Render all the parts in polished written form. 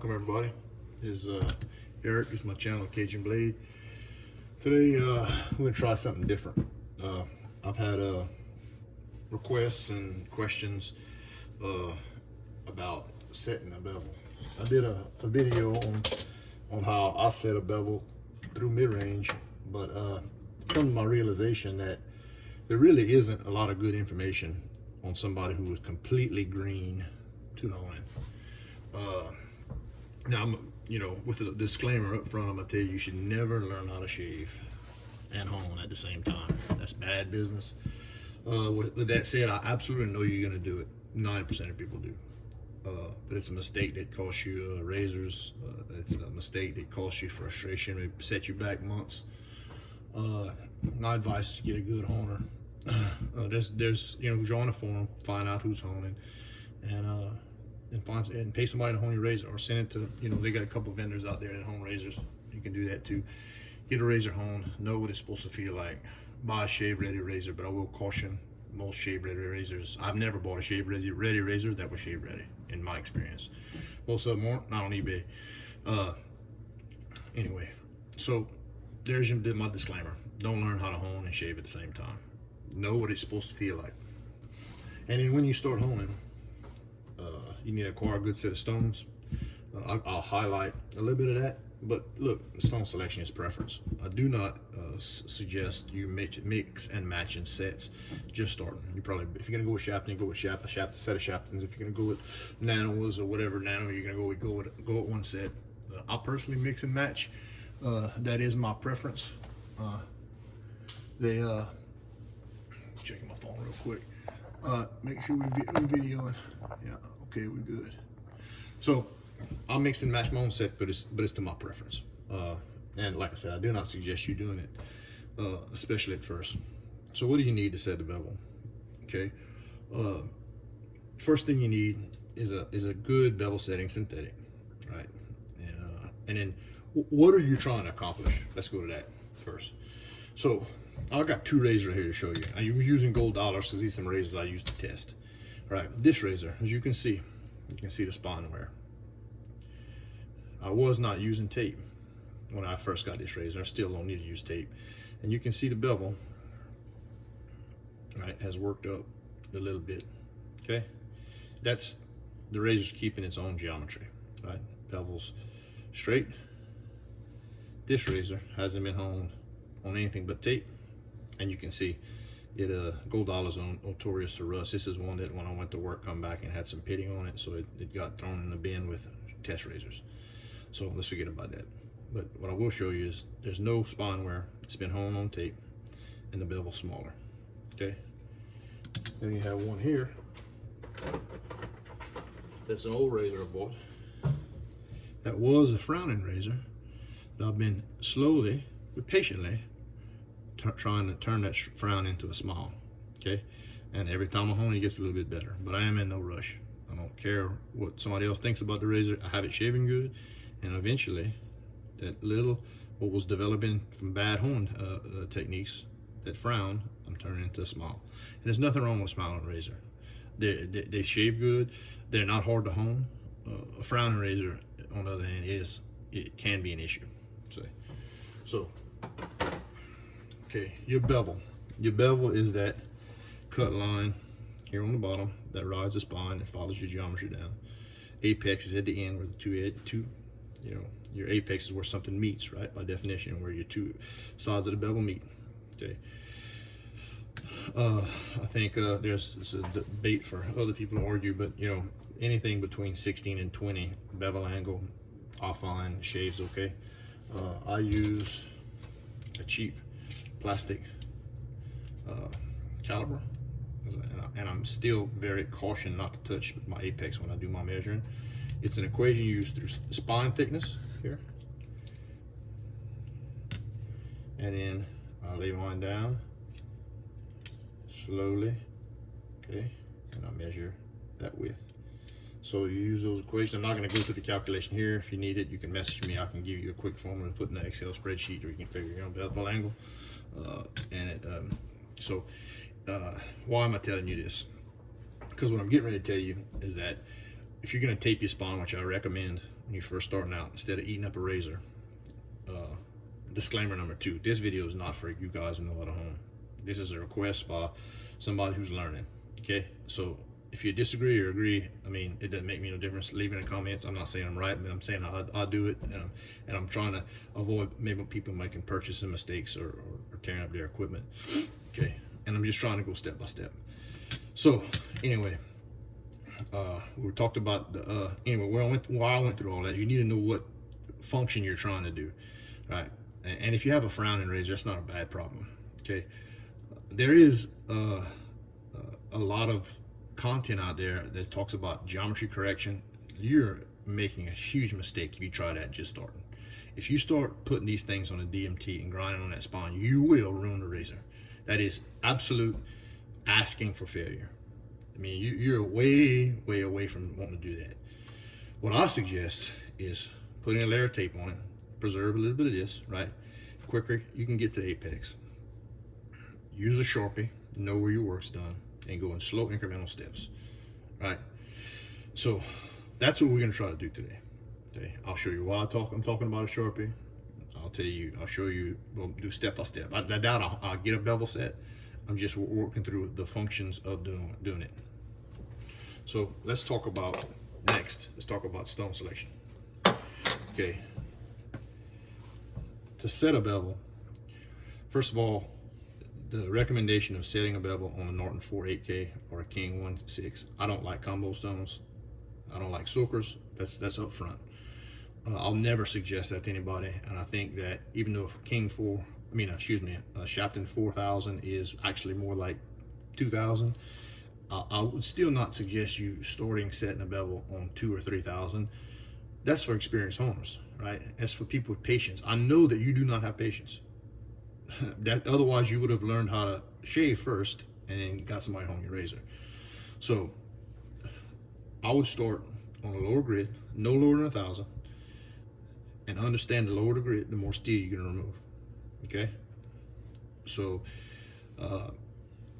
Welcome everybody. This is Eric. This is my channel, Cajun Blade. Today we're gonna try something different. I've had requests and questions about setting a bevel. I did a video on how I set a bevel through mid-range, but come to my realization that there really isn't a lot of good information on somebody who is completely green to honing. Now, with a disclaimer up front, I'm gonna tell you, you should never learn how to shave and hone at the same time. That's bad business. With that said, I absolutely know you're gonna do it. 90% of people do. But it's a mistake that costs you razors. It's a mistake that costs you frustration. It set you back months. My advice is to get a good honer. There's join a forum, find out who's honing, and pay somebody to hone your razor, or send it to, they got a couple of vendors out there that hone razors. You can do that too. Get a razor honed, know what it's supposed to feel like. Buy a shave ready razor, but I will caution most shave ready razors. I've never bought a shave ready razor that was shave ready, in my experience. Most of them aren't, not on eBay. Anyway, so there's my disclaimer. Don't learn how to hone and shave at the same time. Know what it's supposed to feel like. And then when you start honing, you need to acquire a good set of stones. I'll highlight a little bit of that, but look, stone selection is preference. I do not suggest you mix and match in sets just starting. You probably, if you're gonna go with Shapton, go with a set of Shaptons. If you're gonna go with nanos or whatever nano you're gonna go with one set. I'll personally mix and match. That is my preference. Checking my phone real quick. Make sure we're videoing. Yeah, okay, we're good. So I'll mix and match my own set, but it's to my preference. And like I said, I do not suggest you doing it, especially at first. So what do you need to set the bevel? Okay. First thing you need is a good bevel setting synthetic, right? And then what are you trying to accomplish? Let's go to that first. So I've got two razors here to show you. I'm using gold dollars because these are some razors I use to test. All right, this razor, as you can see the spine wear. I was not using tape when I first got this razor. I still don't need to use tape. And you can see the bevel, right, has worked up a little bit, okay? That's the razor's keeping its own geometry, right? Bevel's straight. This razor hasn't been honed on anything but tape. And you can see it, gold dollars on notorious to rust. This is one that when I went to work, come back and had some pitting on it, so it got thrown in the bin with test razors. So let's forget about that. But what I will show you is there's no spine wear. It's been honed on tape, and the bevel's smaller. Okay. Then you have one here. That's an old razor I bought. That was a frowning razor that I've been slowly but patiently trying to turn that frown into a smile. Okay. And every time I hone it gets a little bit better, but I am in no rush. I don't care what somebody else thinks about the razor. I have it shaving good, and eventually that little what was developing from bad hone techniques, that frown, I'm turning into a smile. And there's nothing wrong with a smiling razor. They shave good. They're not hard to hone. A frowning razor, on the other hand, it can be an issue. So okay, your bevel. Your bevel is that cut line here on the bottom that rides the spine and follows your geometry down. Apex is at the end where your apex is where something meets, right? By definition, where your two sides of the bevel meet. Okay. I think it's a debate for other people to argue, but anything between 16 and 20 bevel angle, I find shaves okay. I use a cheap plastic caliber, and I'm still very cautious not to touch my apex when I do my measuring. It's an equation used through spine thickness here, and then I lay mine down slowly, okay, and I measure that width. So you use those equations. I'm not going to go through the calculation here. If you need it, you can message me. I can give you a quick formula to put in the Excel spreadsheet, or you can figure your own bevel angle. Why am I telling you this? Because what I'm getting ready to tell you is that if you're going to tape your spine, which I recommend, when you're first starting out, instead of eating up a razor. Disclaimer number 2, this video is not for you guys who know how to hone. This is a request by somebody who's learning, okay? So if you disagree or agree, I mean, it doesn't make me no difference. Leave it in the comments. I'm not saying I'm right, but I'm saying I do it, and I'm trying to avoid maybe people making purchasing mistakes or tearing up their equipment, okay? And I'm just trying to go step by step. So anyway, we talked about the anyway, why I went through all that. You need to know what function you're trying to do, right? And if you have a frowning razor, that's not a bad problem, okay? There is a lot of content out there that talks about geometry correction. You're making a huge mistake if you try that just starting. If you start putting these things on a DMT and grinding on that spine, you will ruin the razor. That is absolute asking for failure. I mean, you're way away from wanting to do that. What I suggest is putting a layer of tape on it, preserve a little bit of this, right? Quicker you can get to the apex. Use a Sharpie, know where your work's done, and go in slow incremental steps, right? So that's what we're gonna try to do today. Okay, I'll show you why I'm talking about a Sharpie. I'll show you, we'll do step by step. I doubt I'll get a bevel set. I'm just working through the functions of doing it. So let's talk about stone selection. Okay, to set a bevel, first of all, the recommendation of setting a bevel on a Norton 4.8K or a King 1.6. I don't like combo stones. I don't like soakers. That's up front. I'll never suggest that to anybody. And I think that even though Shapton 4000 is actually more like 2000, I would still not suggest you setting a bevel on 2,000 or 3,000. That's for experienced honers, right? That's for people with patience. I know that you do not have patience. That otherwise you would have learned how to shave first and then got somebody hone your razor. So I would start on a lower grid, no lower than 1,000, and understand the lower the grid, the more steel you're going to remove. Okay, so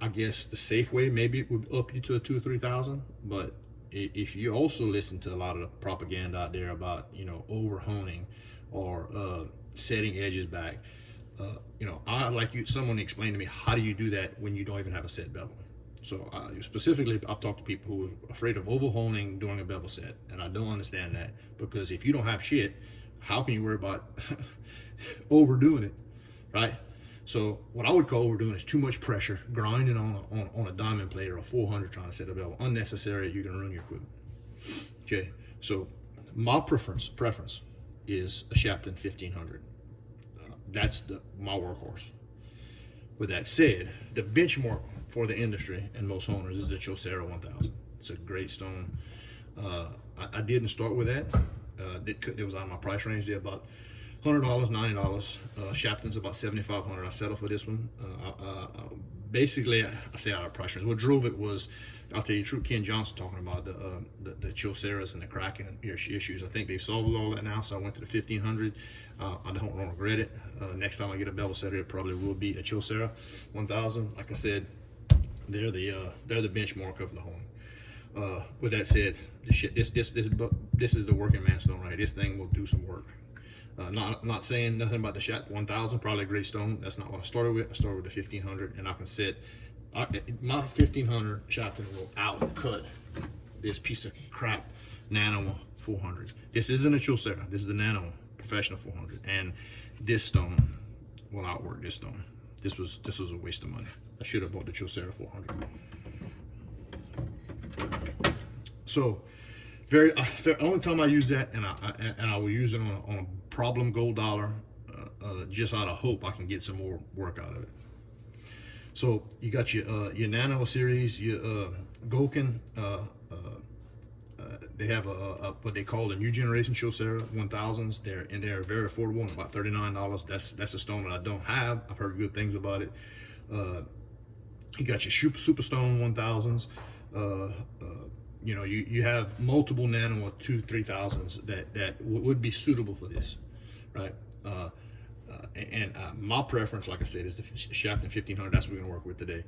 I guess the safe way maybe it would up you to a 2,000 or 3,000, but if you also listen to a lot of the propaganda out there about, you know, over honing or setting edges back, you know, someone explained to me, how do you do that when you don't even have a set bevel? So specifically, I've talked to people who are afraid of over honing during a bevel set, and I don't understand that, because if you don't have shit, how can you worry about overdoing it, right? So what I would call overdoing is too much pressure, grinding on a diamond plate or a 400 trying to set a bevel. Unnecessary, you're gonna ruin your equipment. Okay, so my preference is a Shapton 1500. That's my workhorse. With that said, the benchmark for the industry and most owners is the Chaucera 1000. It's a great stone. I didn't start with that. It was on my price range there, about $100, $90. Shapton's about $7,500. I settled for this one. Basically, I say out of price range. What drove it was, I'll tell you the truth, Ken Johnson talking about the Chauceras and the cracking issues. I think they solved all that now, so I went to the 1500. I don't regret it. Next time I get a bevel setter, it probably will be a Chaucera 1000. Like I said, they're the benchmark of the home. With that said, this is the working man stone, right? This thing will do some work. Not saying nothing about the Shapton 1000, probably a great stone. That's not what I started with. I started with the 1500, and I can set my 1500 Shapton will outcut this piece of crap Nano 400. This isn't a Chaucera. This is the Nano Professional 400, and this stone will outwork this stone. This was a waste of money. I should have bought the Chaucera 400. So, only time I use that, and I will use it on a problem gold dollar, just out of hope I can get some more work out of it. So you got your Nano series, your Golkin. They have what they call a new generation Chaucera 1000s. They're very affordable, about $39. That's a stone that I don't have. I've heard good things about it. You got your Superstone 1000s. You know, you have multiple Nano 2-3000s that would be suitable for this, right? My preference, like I said, is the Shapton 1500. That's what we're gonna work with today.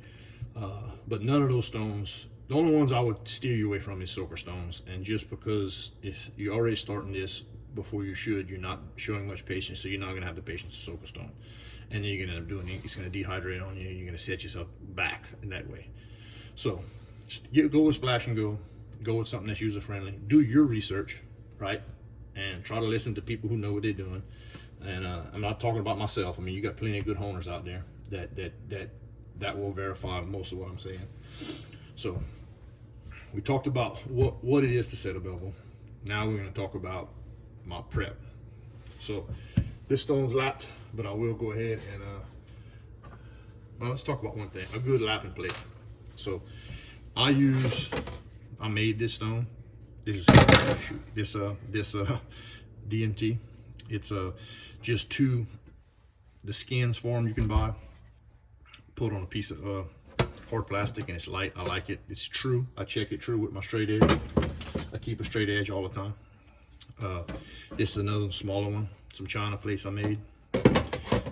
But none of those stones the only ones I would steer you away from is soaker stones. And just because if you're already starting this before you should, you're not showing much patience, so you're not gonna have the patience to soak a stone. And then you're gonna end up doing it, it's gonna dehydrate on you, you're gonna set yourself back in that way. So go with Splash and go with something that's user friendly. Do your research, right? And try to listen to people who know what they're doing. And I'm not talking about myself. I mean, you got plenty of good honers out there that will verify most of what I'm saying. So we talked about what it is to set a bevel. Now we're going to talk about my prep. So this stone's lapped, but I will go ahead and well, let's talk about one thing: a good lapping plate. So I made this stone. This DMT. It's just the skins for them you can buy. Put on a piece of hard plastic, and it's light. I like it. It's true. I check it true with my straight edge. I keep a straight edge all the time. This is another smaller one. Some China plates I made.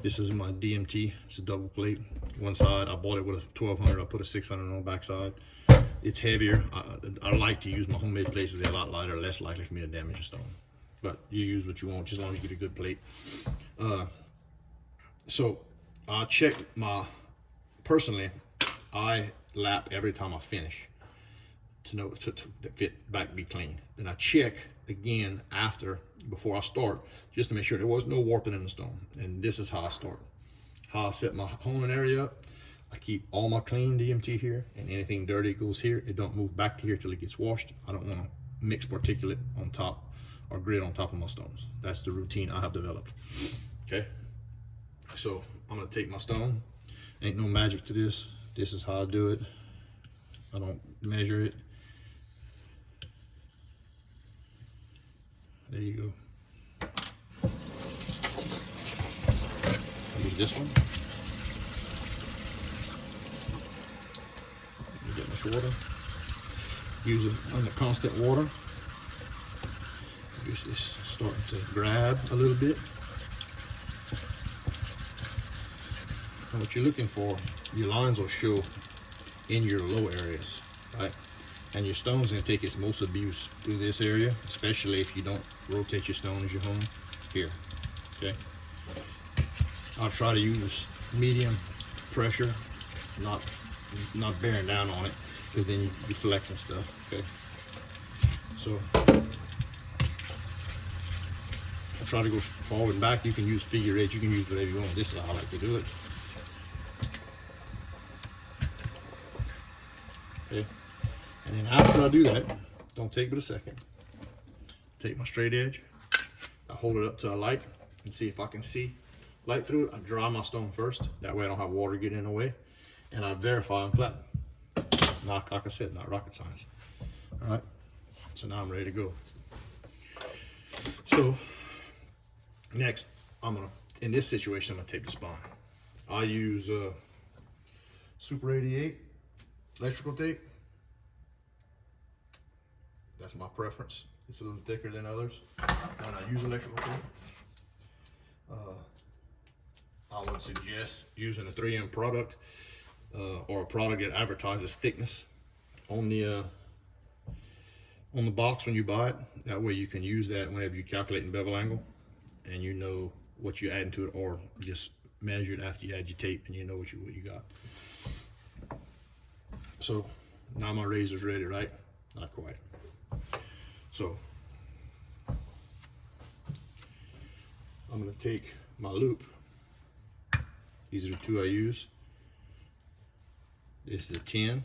This is my DMT. It's a double plate. One side I bought it with a 1200. I put a 600 on the back side. It's heavier. I like to use my homemade plates. They're a lot lighter, less likely for me to damage a stone. But you use what you want, just as long as you get a good plate. So I check personally, I lap every time I finish to know to fit back, be clean. Then I check again before I start, just to make sure there was no warping in the stone. And this is how I start. How I set my honing area up. I keep all my clean DMT here, and anything dirty goes here. It don't move back to here till it gets washed. I don't want to mix particulate on top or grit on top of my stones. That's the routine I have developed. Okay, so I'm gonna take my stone. Ain't no magic to this. This is how I do it. I don't measure it. There you go. Use this one. Get much water. Use it under constant water. It's starting to grab a little bit. And what you're looking for, your lines will show in your low areas, right? And your stone's gonna take its most abuse through this area, especially if you don't rotate your stone as you hone here, okay? I'll try to use medium pressure, not bearing down on it, because then you're flexing stuff, okay? So I'll try to go forward and back. You can use figure eight, you can use whatever you want. This is how I like to do it. Okay, and then after I do that, don't take but a second. Take my straight edge, I hold it up to a light and see if I can see light through it. I dry my stone first, that way I don't have water getting in the way, and I verify I'm flat. Like I said, not rocket science. All right, so now I'm ready to go. So next, in this situation, I'm gonna tape the spine. I use Super 88 electrical tape. That's my preference. It's a little thicker than others when I use electrical tape. I would suggest using a 3M product or a product that advertises thickness on the box when you buy it. That way you can use that whenever you calculate in bevel angle, and you know what you're adding to it, or just measure it after you add your tape and you know what you got. So now my razor's ready, right? Not quite. So I'm gonna take my loop. These are the two I use. This is a 10,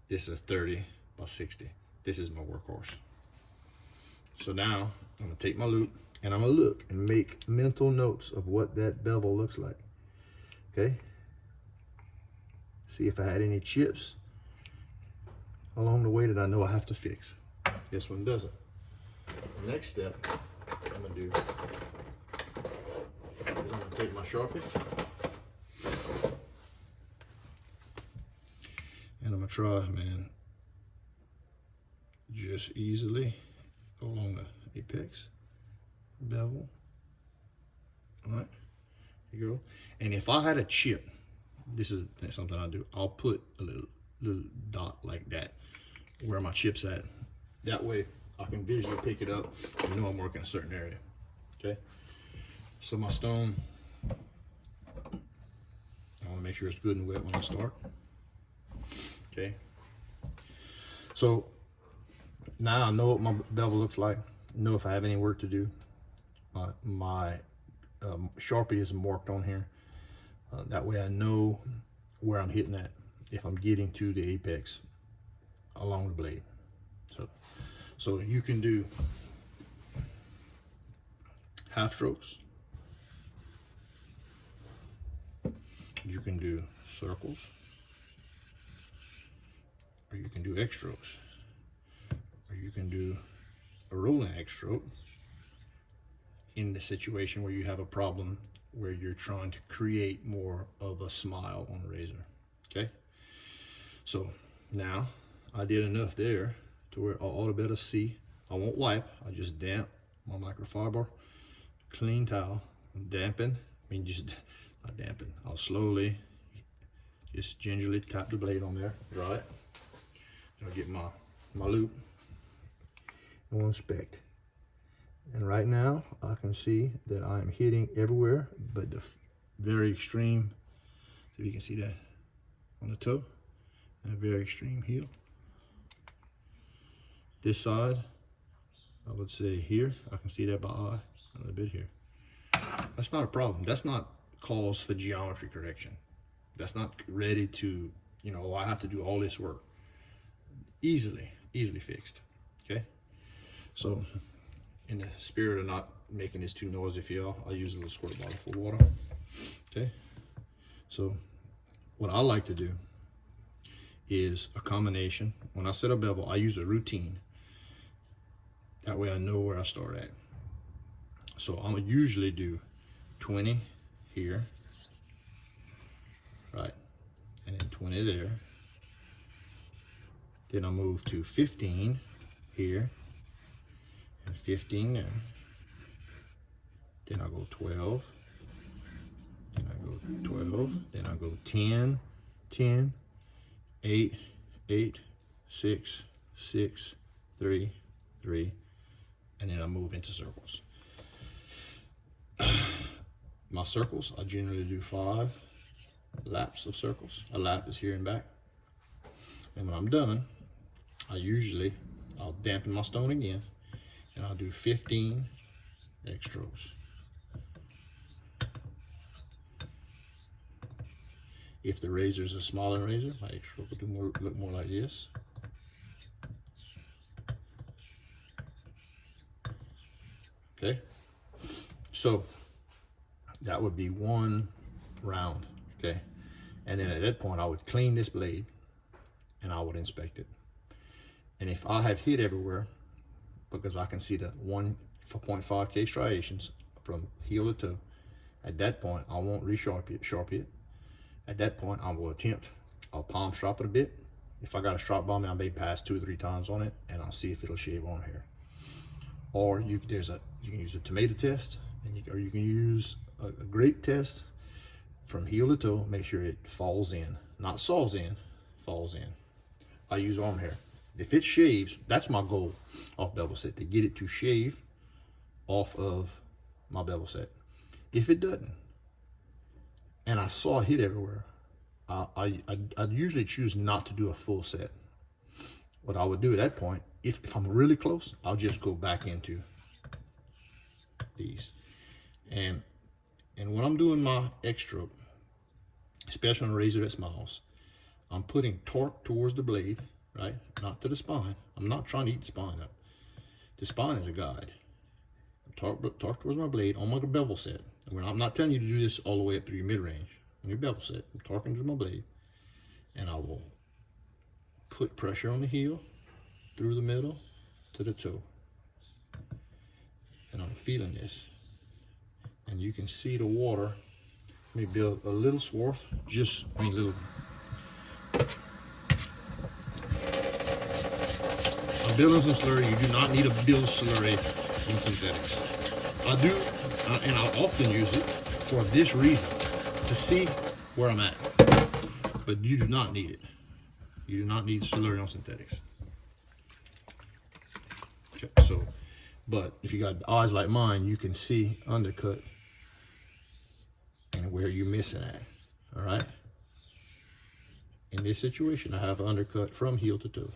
this is a 30 by 60. This is my workhorse. So now I'm gonna take my loop and I'm gonna look and make mental notes of what that bevel looks like. Okay? See if I had any chips along the way that I know I have to fix. This one doesn't. The next step I'm gonna do is I'm gonna take my Sharpie and I'm gonna try, man, just easily go along the apex bevel. All right, here you go. And if I had a chip, this is something I do, I'll put a little little dot like that where my chip's at. That way I can visually pick it up and know I'm working a certain area. Okay, so my stone, I want to make sure it's good and wet when I start. Okay, so now I know what my bevel looks like, know if I have any work to do. My Sharpie is marked on here. That way I know where I'm hitting at, if I'm getting to the apex along the blade. So you can do half strokes, you can do circles, or you can do X strokes, or you can do a rolling X stroke in the situation where you have a problem where you're trying to create more of a smile on the razor. Okay, so now I did enough there to where I ought to be able to see. I won't wipe, I just damp my microfiber, clean towel, dampen, I mean just not dampen, I'll slowly, just gingerly tap the blade on there, dry it. I'll get my loop and we'll inspect. And right now I can see that I am hitting everywhere but the very extreme, so you can see that on the toe, and a very extreme heel. This side, I would say here, I can see that by eye, a little bit here. That's not a problem. That's not cause for geometry correction. That's not ready to, you know, I have to do all this work. Easily fixed, okay? So, in the spirit of not making this too noisy for y'all, I use a little squirt bottle full of water, okay? So, what I like to do is a combination. When I set a bevel, I use a routine. That way I know where I start at. So I'm gonna usually do 20 here, right? And then 20 there. Then I move to 15 here, and 15 there. Then I go 12, then I go 12, then I go 10, 10, 8, 8, 6, 6, 3, 3, and then I move into circles. My circles, I generally do 5 laps of circles. A lap is here and back. And when I'm done, I'll dampen my stone again, and I'll do 15 X strokes. If the razor is a smaller razor, my X stroke will look more like this. Okay, so that would be one round, okay? And then at that point, I would clean this blade and I would inspect it. And if I have hit everywhere, because I can see the 1.5K striations from heel to toe, at that point, I won't sharpie it. At that point, I will I'll palm strop it a bit. If I got a strop bomb, I may pass 2 or 3 times on it, and I'll see if it'll shave on here. Or you can use a tomato test, or you can use a grape test from heel to toe. Make sure it falls in, not saws in, falls in. I use arm hair. If it shaves, that's my goal off bevel set, to get it to shave off of my bevel set. If it doesn't, and I saw it hit everywhere, I'd usually choose not to do a full set. What I would do at that point, if I'm really close, I'll just go back into these. And when I'm doing my X stroke, especially on a razor that smiles, I'm putting torque towards the blade, right? Not to the spine. I'm not trying to eat the spine up. The spine is a guide. Torque towards my blade on my bevel set. And I'm not telling you to do this all the way up through your mid-range. On your bevel set, I'm torquing to my blade, and I will put pressure on the heel, through the middle, to the toe. And I'm feeling this. And you can see the water. Let me build a little swath, little. I'm building some slurry. You do not need to build slurry in synthetics. I do, and I often use it for this reason, to see where I'm at. But you do not need it. You do not need slurry on synthetics. Okay, so, but if you got eyes like mine, you can see undercut and where you're missing at. All right. In this situation, I have an undercut from heel to toe.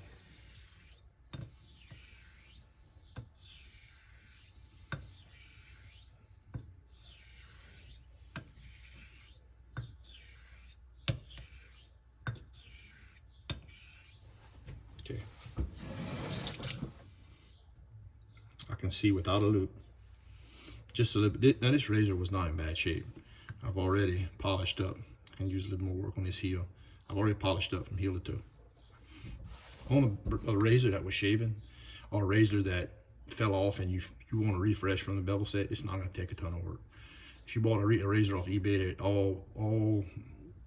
Okay. I can see without a loop. Just a little bit. Now this razor was not in bad shape. I've already polished up. I can use a little more work on this heel. I've already polished up from heel to toe. On a razor that was shaven, or a razor that fell off and you want to refresh from the bevel set, it's not going to take a ton of work. If you bought a razor off eBay, all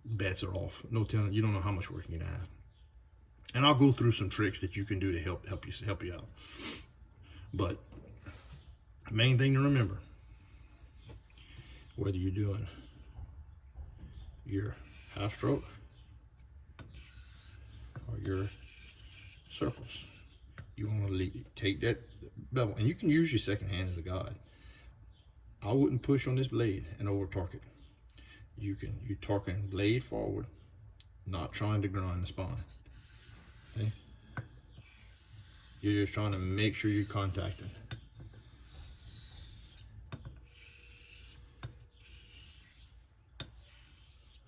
bets are off. No telling, you don't know how much work you're gonna have. And I'll go through some tricks that you can do to help you out. But the main thing to remember, whether you're doing your half stroke or your circles, you want to take that bevel, and you can use your second hand as a guide. I wouldn't push on this blade and over torque it. You're torquing blade forward, not trying to grind the spine. Okay? You're just trying to make sure you're contacting.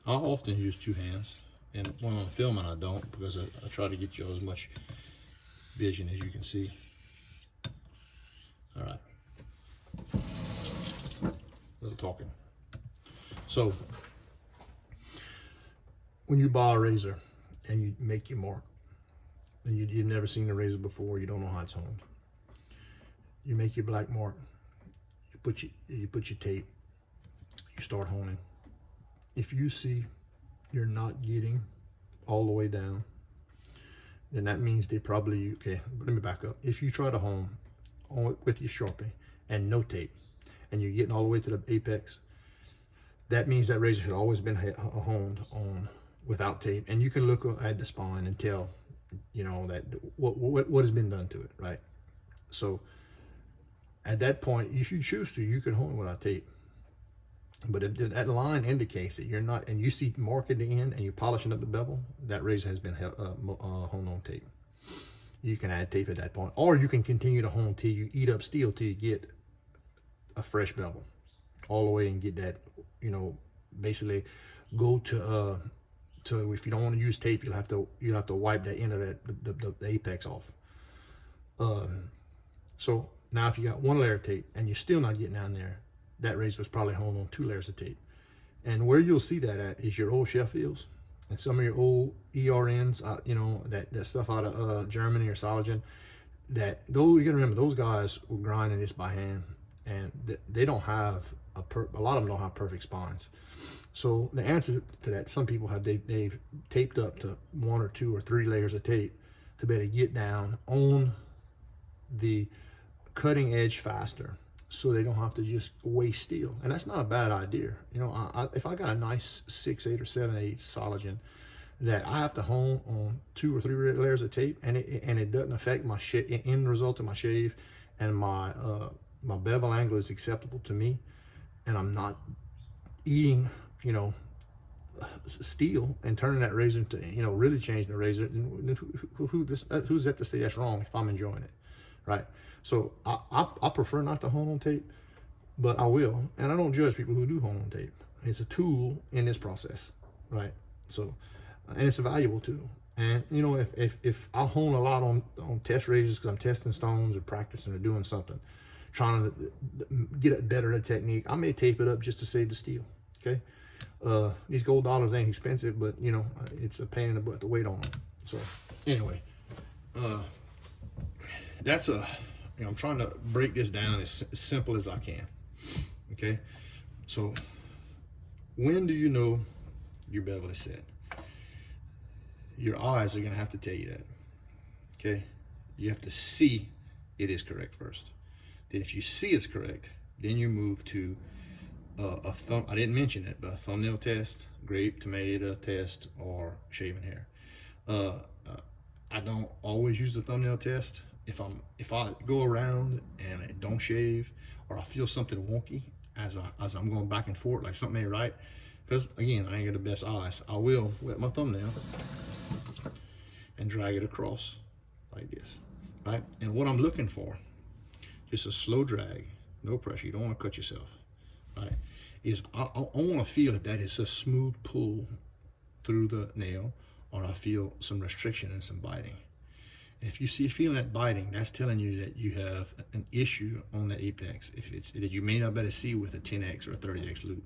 I often use two hands, and when I'm filming I don't, because I try to get you as much vision as you can see. All right, a little talking. So when you buy a razor and you make your mark, and you've never seen the razor before, you don't know how it's honed, you make your black mark, you put your tape, you start honing. If you see you're not getting all the way down, then that means they probably, okay, let me back up. If you try to hone with your Sharpie and no tape, and you're getting all the way to the apex, that means that razor had always been honed on without tape. And you can look at the spine and tell, you know, that what has been done to it, right? So at that point, if you choose to, you can hone without tape. But if that line indicates that you're not, and you see mark at the end and you're polishing up the bevel, that razor has been honed on tape. You can add tape at that point, or you can continue to hone till you eat up steel till you get a fresh bevel all the way and get that, you know, basically go to if you don't want to use tape, you'll have to wipe that end of the apex off. So now if you got one layer of tape and you're still not getting down there, that razor was probably honed on 2 layers of tape. And where you'll see that at is your old Sheffields and some of your old ERNs, you know, that stuff out of Germany or Sologen. That those, you gotta remember, those guys were grinding this by hand, and they don't have a lot of them don't have perfect spines. So the answer to that, some people have they've taped up to 1 or 2 or 3 layers of tape to be able to get down on the cutting edge faster, so they don't have to just waste steel. And that's not a bad idea. You know, if I got a nice 6/8 or 7/8 Sologen that I have to hone on 2 or 3 layers of tape, and it doesn't affect my end result of my shave, and my bevel angle is acceptable to me, and I'm not eating, you know, steel and turning that razor into, you know, really changing the razor, then who's at to say that's wrong if I'm enjoying it, right? So I prefer not to hone on tape, but I will, and I don't judge people who do hone on tape. It's a tool in this process, right? So, and it's a valuable tool. And you know, if I hone a lot on test razors because I'm testing stones or practicing or doing something, trying to get it better at technique, I may tape it up just to save the steel. Okay, these gold dollars ain't expensive, but you know, it's a pain in the butt to wait on them. So anyway, that's a, you know, I'm trying to break this down as simple as I can. Okay, so when do you know your bevel is set? Your eyes are gonna have to tell you that. Okay, you have to see it is correct first. Then if you see it's correct, then you move to a thumb. I didn't mention it, but a thumbnail test, grape, tomato test, or shaven hair. I don't always use the thumbnail test. If I go around and I don't shave, or I feel something wonky as I'm going back and forth, like something ain't right, because again, I ain't got the best eyes, I will wet my thumbnail and drag it across like this, right? And what I'm looking for, just a slow drag, no pressure, you don't want to cut yourself, right? Is I want to feel if that is a smooth pull through the nail, or I feel some restriction and some biting. And if you see feeling that biting, that's telling you that you have an issue on the apex. If it's that you may not better see with a 10x or a 30x loop,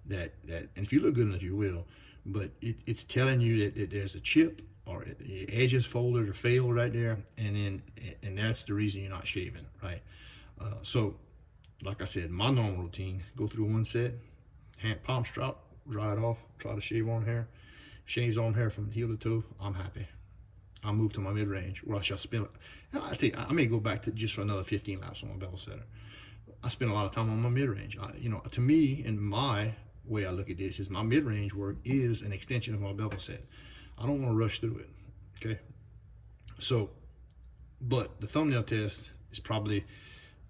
and if you look good enough, you will. But it's telling you that there's a chip, or the edges folded or failed right there, and that's the reason you're not shaving, right? So, like I said, my normal routine: go through one set, palm strop, dry it off, try to shave on hair. Shaves on hair from heel to toe, I'm happy. I'll move to my mid-range, where I shall spend. I tell you, I may go back to just for another 15 laps on my bevel setter. I spend a lot of time on my mid-range. To me, in my way I look at this, is my mid-range work is an extension of my bevel set. I don't want to rush through it. Okay. So, but the thumbnail test is probably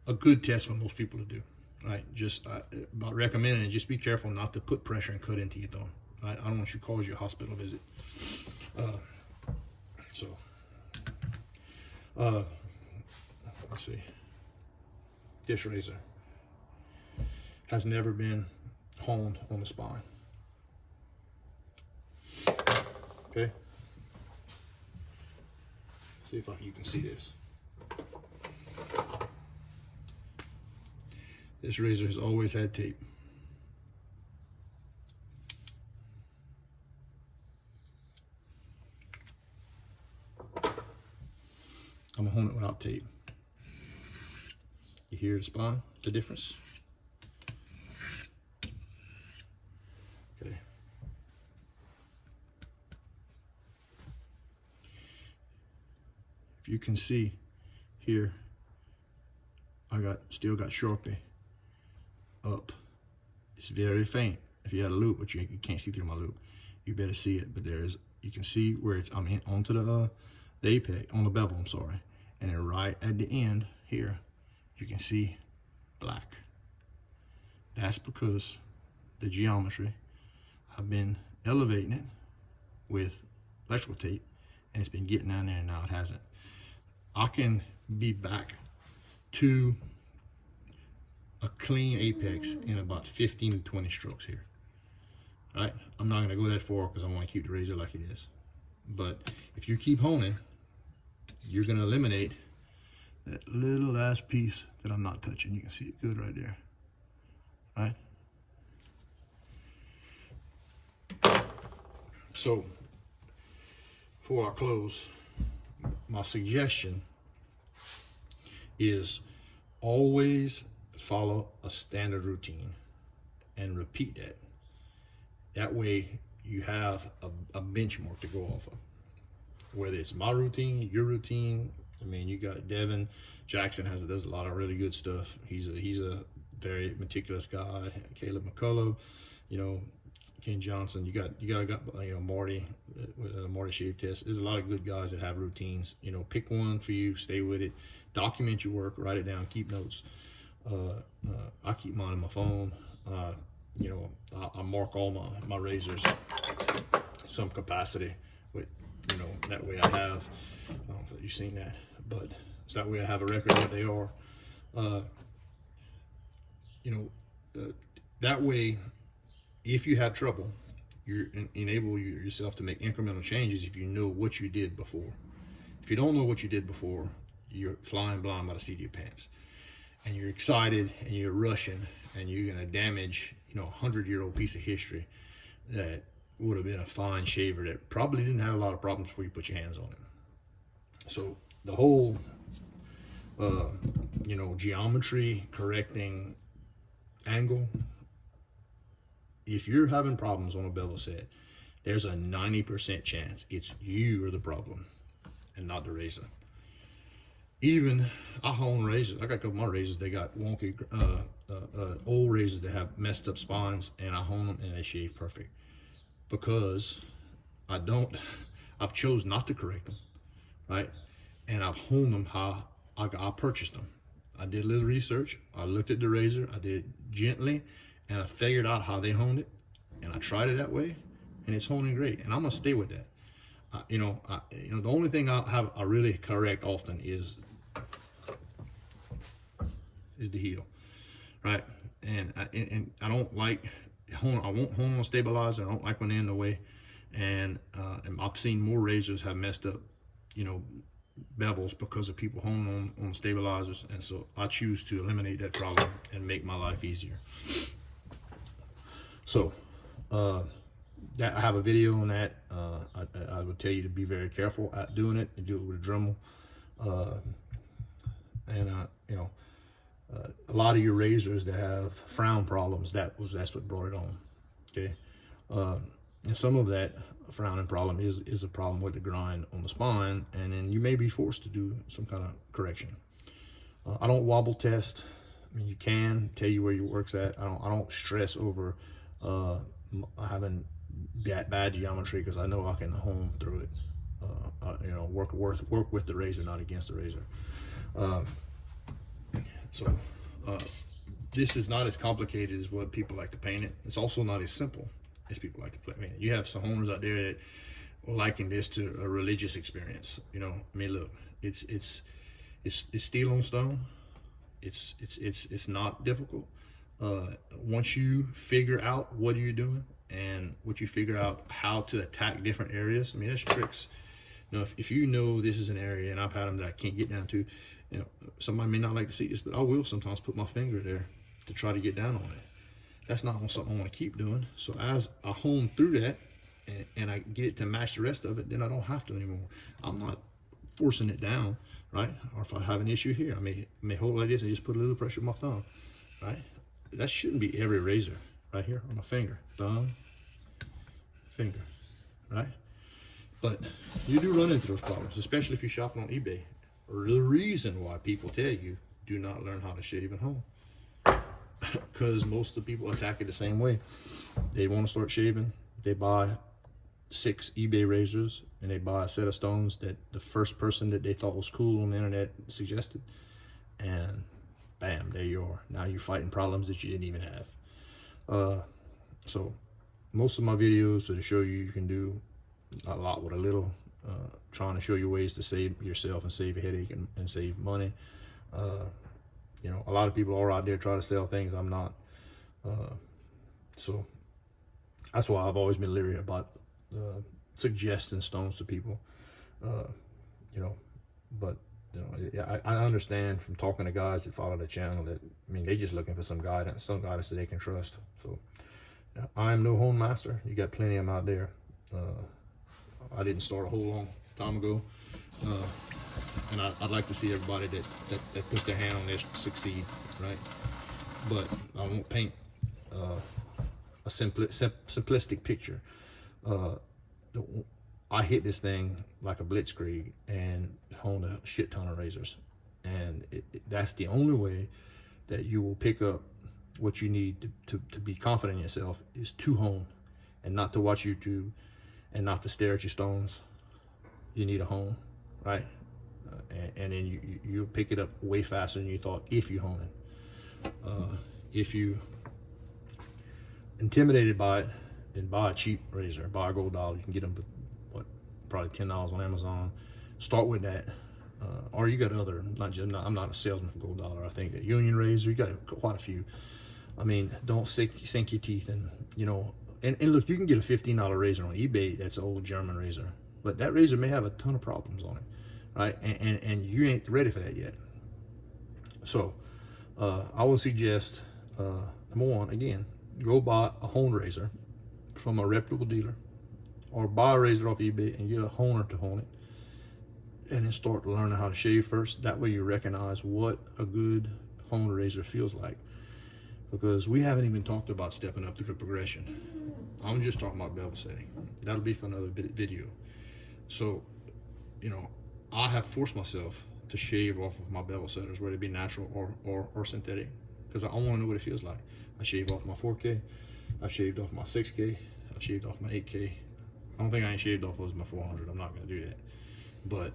a good test for most people to do. Right. Just about recommending it. Just be careful not to put pressure and cut into your thumb. I don't want you to cause your hospital visit. Let's see. This razor has never been honed on the spine. Okay. See if you can see this. This razor has always had tape. I'm gonna hone it without tape. You hear the spine, the difference? Okay. If you can see here, I still got Sharpie up. It's very faint. If you had a loop, but you can't see through my loop, you better see it. But you can see where I'm in onto the apex, on the bevel, I'm sorry. And then right at the end here, you can see black. That's because the geometry, I've been elevating it with electrical tape, and it's been getting down there, and now it hasn't. I can be back to a clean apex in about 15 to 20 strokes here. All right, I'm not gonna go that far because I want to keep the razor like it is. But if you keep honing, you're gonna eliminate that little last piece that I'm not touching. You can see it good right there. All right. So before I close, my suggestion is always follow a standard routine and repeat that. That way you have a benchmark to go off of. Whether it's my routine, your routine. I mean, you got Devin Jackson does a lot of really good stuff. He's a very meticulous guy. Caleb McCullough, Ken Johnson. You got Marty with Marty Shave Test. There's a lot of good guys that have routines. Pick one for you, stay with it, document your work, write it down, keep notes. I keep mine on my phone. I mark all my razors some capacity with, that way I have, I don't know if you've seen that, but so that way I have a record of what they are. That way, if you have trouble, you enable yourself to make incremental changes if you know what you did before. If you don't know what you did before, you're flying blind by the seat of your pants. And you're excited and you're rushing and you're gonna damage, a 100-year-old piece of history that would have been a fine shaver that probably didn't have a lot of problems before you put your hands on it. So the whole, geometry correcting angle, if you're having problems on a bevel set, there's a 90% chance it's you are the problem and not the razor. Even I hone razors. I got a couple of my razors, they got wonky old razors that have messed up spines, and I hone them and they shave perfect because I've chose not to correct them, right? And I've honed them how I purchased them. I did a little research. I looked at the razor. I did gently, and I figured out how they honed it, and I tried it that way, and it's honing great. And I'm gonna stay with that. The only thing I really correct often is the heel, right? And I don't like hone. I won't hone on a stabilizer. I don't like when they're in the way. And I've seen more razors have messed up, bevels because of people honing on stabilizers. And so I choose to eliminate that problem and make my life easier. So that I have a video on that. I would tell you to be very careful at doing it and do it with a Dremel. A lot of your razors that have frown problems, that's what brought it on. Okay. And some of that frowning problem is a problem with the grind on the spine, and then you may be forced to do some kind of correction. I don't wobble test. I mean, you can tell you where your work's at. I don't stress over having bad geometry, because I know I can hone through it. Work with the razor, not against the razor. This is not as complicated as what people like to paint it. It's also not as simple as people like to play. I mean, you have some honers out there that are liking this to a religious experience. I mean, look, it's steel on stone. It's not difficult. Once you figure out what you're doing, and once you figure out how to attack different areas, I mean, there's tricks. If you know this is an area, and I've had them that I can't get down to, somebody may not like to see this, but I will sometimes put my finger there to try to get down on it. That's not something I want to keep doing. So as I hone through that, and I get it to match the rest of it, then I don't have to anymore. I'm not forcing it down, right? Or if I have an issue here, I may hold it like this and just put a little pressure on my thumb, right? That shouldn't be every razor right here on my finger. Thumb, finger, right? But you do run into those problems, especially if you're shopping on eBay. The reason why people tell you do not learn how to shave at home, because most of the people attack it the same way. They want to start shaving, they buy 6 eBay razors, and they buy a set of stones that the first person that they thought was cool on the internet suggested, and bam, there you are. Now you're fighting problems that you didn't even have. So most of my videos are to show you can do a lot with a little, trying to show you ways to save yourself and save a headache and save money. A lot of people are out there trying to sell things. I'm not. So that's why I've always been leery about suggesting stones to people. But I understand from talking to guys that follow the channel that, I mean, they're just looking for some guidance that they can trust. So I am no hone master. You got plenty of them out there. I didn't start a whole long time ago, and I'd like to see everybody that puts their hand on this succeed, right? But I won't paint a simplistic picture. I hit this thing like a blitzkrieg and honed a shit ton of razors, and that's the only way that you will pick up what you need to be confident in yourself, is to hone, and not to watch YouTube, and not to stare at your stones. You need a hone, right? And then you'll pick it up way faster than you thought if you hone it. If you intimidated by it, then buy a cheap razor, buy a gold dollar. You can get them for probably $10 on Amazon. Start with that, or you got other. I'm not a salesman for gold dollar. I think that Union razor, you got quite a few. I mean, don't sink your teeth in, And look, you can get a $15 razor on eBay. That's an old German razor, but that razor may have a ton of problems on it, right? And you ain't ready for that yet. So I would suggest, number one, again, go buy a hone razor from a reputable dealer, or buy a razor off eBay and get a honer to hone it, and then start learning how to shave first. That way you recognize what a good hone razor feels like, because we haven't even talked about stepping up through the progression. I'm just talking about bevel setting. That'll be for another video. So, I have forced myself to shave off of my bevel setters, whether it be natural or synthetic, because I want to know what it feels like. I shaved off my 4K, I've shaved off my 6K, I've shaved off my 8K. I don't think I ain't shaved off those my 400. I'm not going to do that. But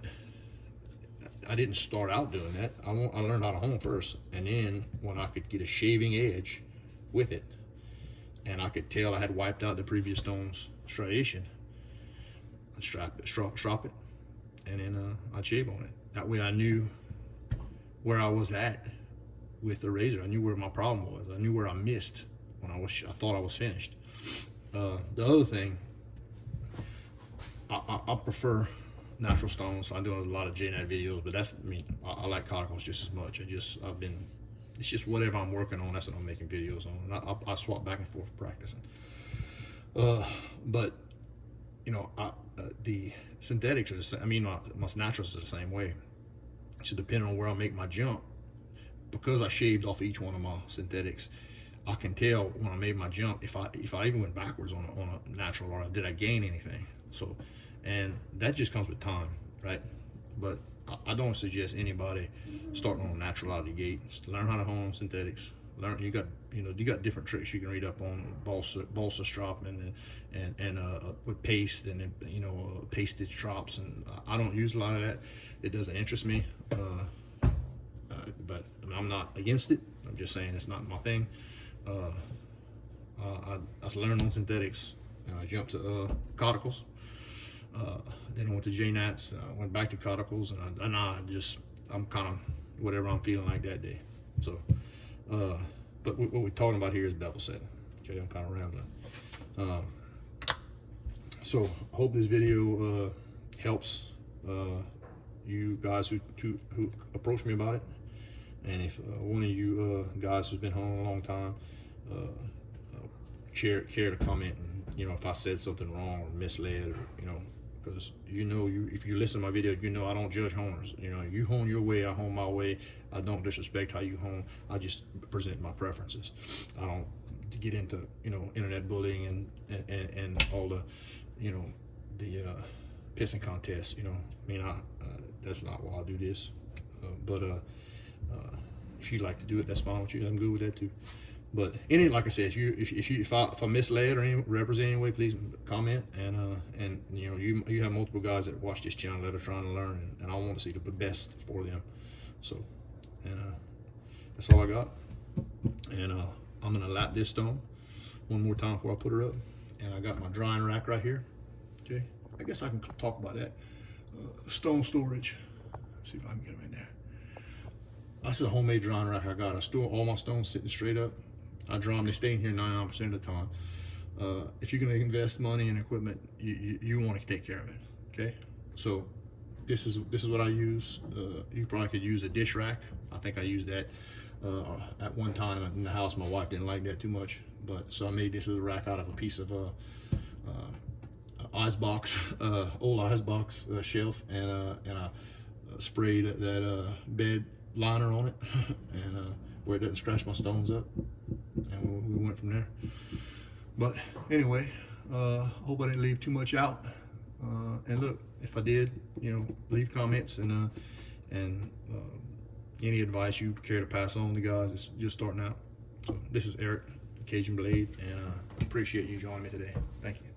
I didn't start out doing that. I learned how to hone first, and then when I could get a shaving edge with it, and I could tell I had wiped out the previous stone's striation, I'd strop it, and then I'd shave on it. That way I knew where I was at with the razor. I knew where my problem was. I knew where I missed when I thought I was finished. The other thing, I prefer natural stones. I do a lot of JNAT videos, but that's me. I like Coticles just as much. It's just whatever I'm working on, that's what I'm making videos on. And I swap back and forth practicing. But you know, the synthetics are the same. I mean, my naturals are the same way. So depending on where I make my jump, because I shaved off each one of my synthetics, I can tell when I made my jump if I even went backwards on a natural, or did I gain anything. So, and that just comes with time, right? But I don't suggest anybody starting on a natural out of the gate. Just learn how to hone synthetics. Learn, you got different tricks you can read up on, balsa stropping and with paste, and then pasted strops. And I don't use a lot of that. It doesn't interest me. But I mean, I'm not against it. I'm just saying it's not my thing. I learned on synthetics. I jumped to Coticles. Then I went to JNATs. I went back to Coticles, and I'm kind of whatever I'm feeling like that day. So, but what we're talking about here is bevel setting. Okay, I'm kind of rambling. So I hope this video helps you guys who approach me about it. And if one of you guys who's been home a long time, care to comment, and if I said something wrong or misled, or because if you listen to my video, I don't judge honers. You hone your way, I hone my way. I don't disrespect how you hone. I just present my preferences. I don't get into internet bullying and all the the pissing contests. I mean, that's not why I do this. But if you like to do it, that's fine with you. I'm good with that too. But like I said, if I misled or represent any way, please comment. And you have multiple guys that watch this channel that are trying to learn, and I want to see the best for them. So, and that's all I got. And I'm gonna lap this stone one more time before I put her up. And I got my drying rack right here. Okay, I guess I can talk about that. Stone storage. Let's see if I can get them in there. This is a homemade drying rack I got. I store all my stones sitting straight up. I dry them. They stay in here 99% of the time. If you're going to invest money in equipment, you want to take care of it. Okay. So this is what I use. You probably could use a dish rack. I think I used that at one time in the house. My wife didn't like that too much, so I made this little rack out of a piece of ice box, old ice box shelf, and I sprayed that bed liner on it, and where it doesn't scratch my stones up, and we went from there. But anyway, hope I didn't leave too much out. And look, if I did, leave comments, and any advice you care to pass on to guys that's just starting out. So this is Eric, Cajun Blade, and appreciate you joining me today. Thank you.